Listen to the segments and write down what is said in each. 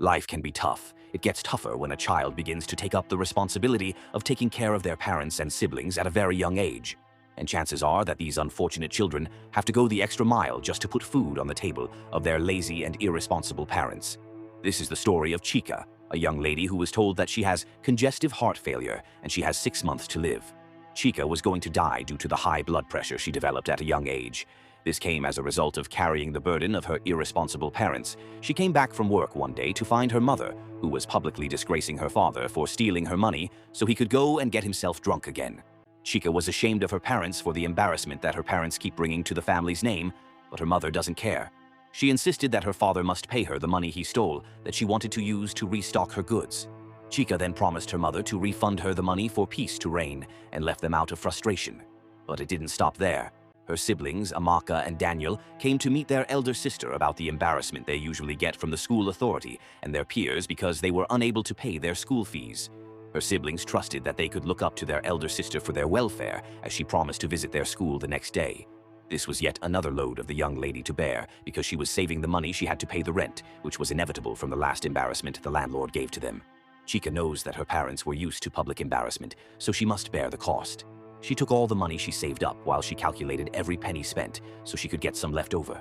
Life can be tough. It gets tougher when a child begins to take up the responsibility of taking care of their parents and siblings at a very young age. And chances are that these unfortunate children have to go the extra mile just to put food on the table of their lazy and irresponsible parents. This is the story of Chika, a young lady who was told that she has congestive heart failure and she has 6 months to live. Chika was going to die due to the high blood pressure she developed at a young age. This came as a result of carrying the burden of her irresponsible parents. She came back from work one day to find her mother, who was publicly disgracing her father for stealing her money so he could go and get himself drunk again. Chika was ashamed of her parents for the embarrassment that her parents keep bringing to the family's name, but her mother doesn't care. She insisted that her father must pay her the money he stole that she wanted to use to restock her goods. Chika then promised her mother to refund her the money for peace to reign and left them out of frustration. But it didn't stop there. Her siblings, Amaka and Daniel, came to meet their elder sister about the embarrassment they usually get from the school authority and their peers because they were unable to pay their school fees. Her siblings trusted that they could look up to their elder sister for their welfare, as she promised to visit their school the next day. This was yet another load of the young lady to bear, because she was saving the money she had to pay the rent, which was inevitable from the last embarrassment the landlord gave to them. Chika knows that her parents were used to public embarrassment, so she must bear the cost. She took all the money she saved up while she calculated every penny spent so she could get some left over.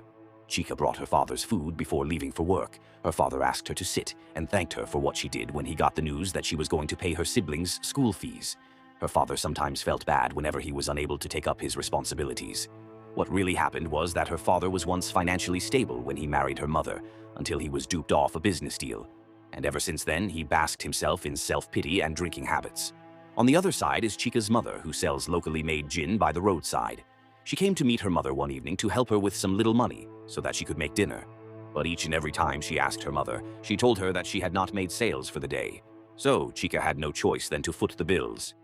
Chika brought her father's food before leaving for work. Her father asked her to sit and thanked her for what she did when he got the news that she was going to pay her siblings' school fees. Her father sometimes felt bad whenever he was unable to take up his responsibilities. What really happened was that her father was once financially stable when he married her mother, until he was duped off a business deal. And ever since then, he basked himself in self-pity and drinking habits. On the other side is Chika's mother, who sells locally made gin by the roadside. She came to meet her mother one evening to help her with some little money so that she could make dinner. But each and every time she asked her mother, she told her that she had not made sales for the day. So Chika had no choice than to foot the bills.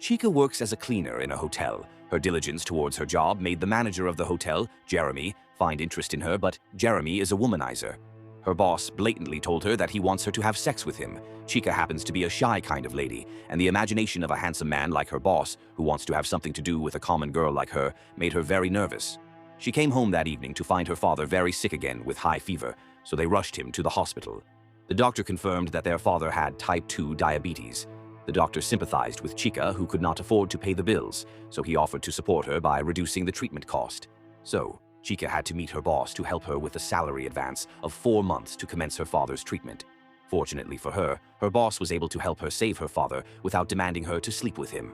Chika works as a cleaner in a hotel. Her diligence towards her job made the manager of the hotel, Jeremy, find interest in her, but Jeremy is a womanizer. Her boss blatantly told her that he wants her to have sex with him. Chika happens to be a shy kind of lady, and the imagination of a handsome man like her boss, who wants to have something to do with a common girl like her, made her very nervous. She came home that evening to find her father very sick again with high fever, so they rushed him to the hospital. The doctor confirmed that their father had type 2 diabetes. The doctor sympathized with Chika, who could not afford to pay the bills, so he offered to support her by reducing the treatment cost. So, Chika had to meet her boss to help her with a salary advance of 4 months to commence her father's treatment. Fortunately for her, her boss was able to help her save her father without demanding her to sleep with him.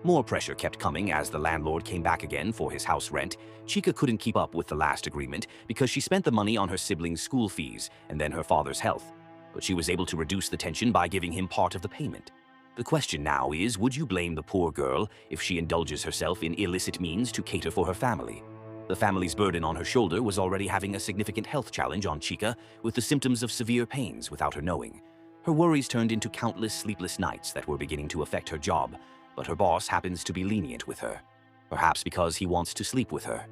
More pressure kept coming as the landlord came back again for his house rent. Chika couldn't keep up with the last agreement because she spent the money on her siblings' school fees and then her father's health. But she was able to reduce the tension by giving him part of the payment. The question now is, would you blame the poor girl if she indulges herself in illicit means to cater for her family? The family's burden on her shoulder was already having a significant health challenge on Chika, with the symptoms of severe pains without her knowing. Her worries turned into countless sleepless nights that were beginning to affect her job, but her boss happens to be lenient with her. Perhaps because he wants to sleep with her.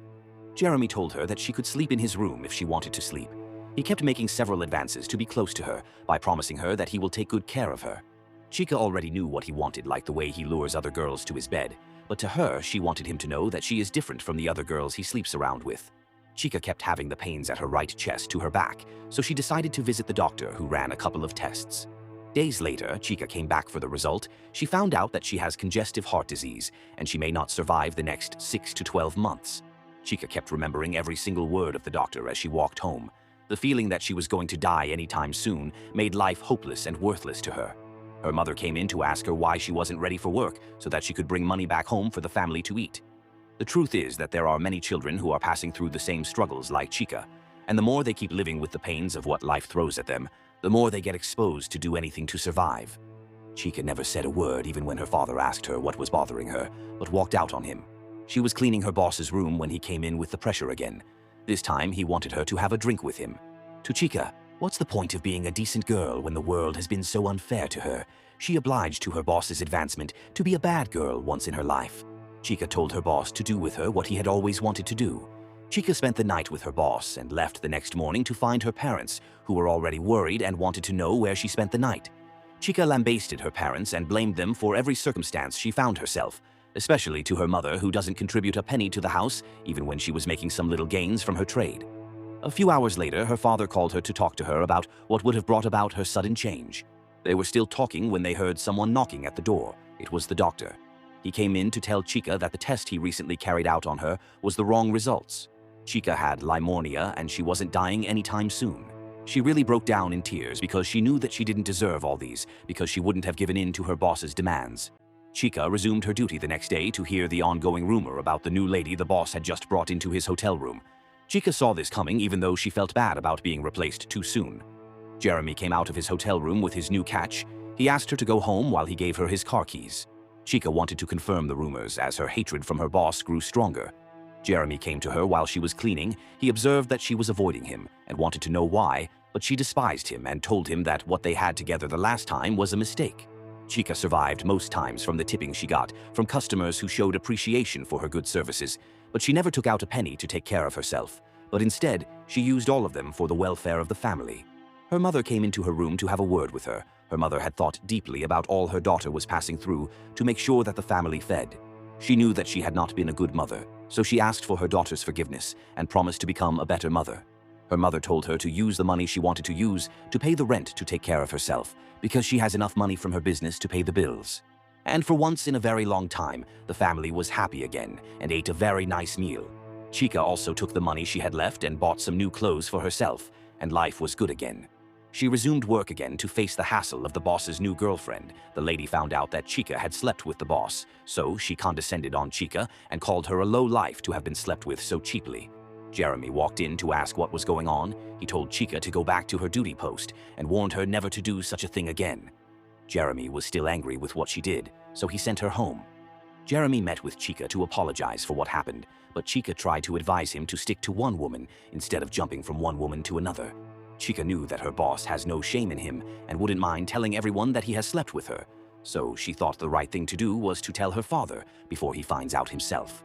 Jeremy told her that she could sleep in his room if she wanted to sleep. He kept making several advances to be close to her by promising her that he will take good care of her. Chika already knew what he wanted, like the way he lures other girls to his bed, but to her, she wanted him to know that she is different from the other girls he sleeps around with. Chika kept having the pains at her right chest to her back, so she decided to visit the doctor, who ran a couple of tests. Days later, Chika came back for the result. She found out that she has congestive heart disease, and she may not survive the next 6 to 12 months. Chika kept remembering every single word of the doctor as she walked home. The feeling that she was going to die anytime soon made life hopeless and worthless to her. Her mother came in to ask her why she wasn't ready for work so that she could bring money back home for the family to eat. The truth is that there are many children who are passing through the same struggles like Chika, and the more they keep living with the pains of what life throws at them, the more they get exposed to do anything to survive. Chika never said a word even when her father asked her what was bothering her, but walked out on him. She was cleaning her boss's room when he came in with the pressure again. This time he wanted her to have a drink with him. To Chika, what's the point of being a decent girl when the world has been so unfair to her? She obliged to her boss's advancement to be a bad girl once in her life. Chika told her boss to do with her what he had always wanted to do. Chika spent the night with her boss and left the next morning to find her parents, who were already worried and wanted to know where she spent the night. Chika lambasted her parents and blamed them for every circumstance she found herself, especially to her mother, who doesn't contribute a penny to the house even when she was making some little gains from her trade. A few hours later, her father called her to talk to her about what would have brought about her sudden change. They were still talking when they heard someone knocking at the door. It was the doctor. He came in to tell Chika that the test he recently carried out on her was the wrong results. Chika had pneumonia and she wasn't dying anytime soon. She really broke down in tears because she knew that she didn't deserve all these, because she wouldn't have given in to her boss's demands. Chika resumed her duty the next day to hear the ongoing rumor about the new lady the boss had just brought into his hotel room. Chika saw this coming even though she felt bad about being replaced too soon. Jeremy came out of his hotel room with his new catch. He asked her to go home while he gave her his car keys. Chika wanted to confirm the rumors as her hatred from her boss grew stronger. Jeremy came to her while she was cleaning. He observed that she was avoiding him and wanted to know why, but she despised him and told him that what they had together the last time was a mistake. Chika survived most times from the tipping she got from customers who showed appreciation for her good services, but she never took out a penny to take care of herself, but instead she used all of them for the welfare of the family. Her mother came into her room to have a word with her. Her mother had thought deeply about all her daughter was passing through to make sure that the family fed. She knew that she had not been a good mother, so she asked for her daughter's forgiveness and promised to become a better mother. Her mother told her to use the money she wanted to use to pay the rent to take care of herself, because she has enough money from her business to pay the bills. And for once in a very long time, the family was happy again and ate a very nice meal. Chika also took the money she had left and bought some new clothes for herself, and life was good again. She resumed work again to face the hassle of the boss's new girlfriend. The lady found out that Chika had slept with the boss, so she condescended on Chika and called her a low life to have been slept with so cheaply. Jeremy walked in to ask what was going on. He told Chika to go back to her duty post and warned her never to do such a thing again. Jeremy was still angry with what she did, so he sent her home. Jeremy met with Chika to apologize for what happened, but Chika tried to advise him to stick to one woman instead of jumping from one woman to another. Chika knew that her boss has no shame in him and wouldn't mind telling everyone that he has slept with her, so she thought the right thing to do was to tell her father before he finds out himself.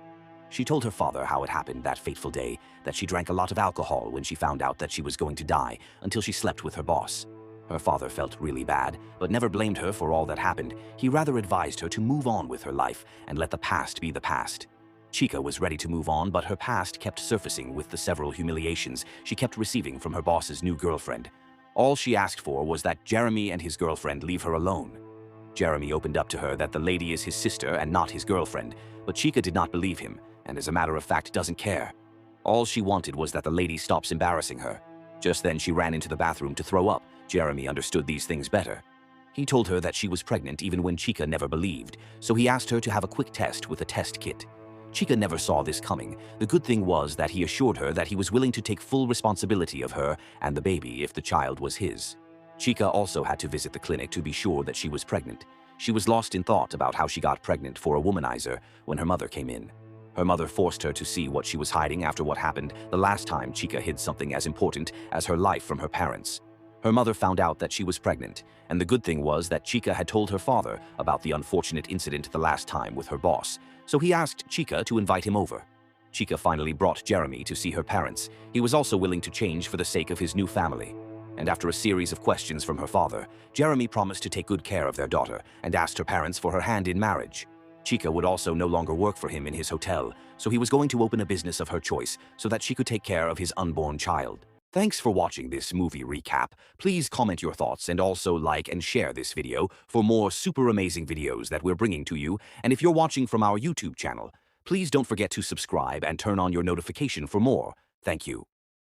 She told her father how it happened that fateful day, that she drank a lot of alcohol when she found out that she was going to die until she slept with her boss. Her father felt really bad, but never blamed her for all that happened. He rather advised her to move on with her life and let the past be the past. Chika was ready to move on, but her past kept surfacing with the several humiliations she kept receiving from her boss's new girlfriend. All she asked for was that Jeremy and his girlfriend leave her alone. Jeremy opened up to her that the lady is his sister and not his girlfriend, but Chika did not believe him, and as a matter of fact doesn't care. All she wanted was that the lady stops embarrassing her. Just then she ran into the bathroom to throw up. Jeremy understood these things better. He told her that she was pregnant even when Chika never believed, so he asked her to have a quick test with a test kit. Chika never saw this coming. The good thing was that he assured her that he was willing to take full responsibility of her and the baby if the child was his. Chika also had to visit the clinic to be sure that she was pregnant. She was lost in thought about how she got pregnant for a womanizer when her mother came in. Her mother forced her to see what she was hiding after what happened the last time Chika hid something as important as her life from her parents. Her mother found out that she was pregnant, and the good thing was that Chika had told her father about the unfortunate incident the last time with her boss, so he asked Chika to invite him over. Chika finally brought Jeremy to see her parents. He was also willing to change for the sake of his new family. And after a series of questions from her father, Jeremy promised to take good care of their daughter and asked her parents for her hand in marriage. Chika would also no longer work for him in his hotel, so he was going to open a business of her choice so that she could take care of his unborn child. Thanks for watching this movie recap. Please comment your thoughts and also like and share this video for more super amazing videos that we're bringing to you. And if you're watching from our YouTube channel, please don't forget to subscribe and turn on your notification for more. Thank you.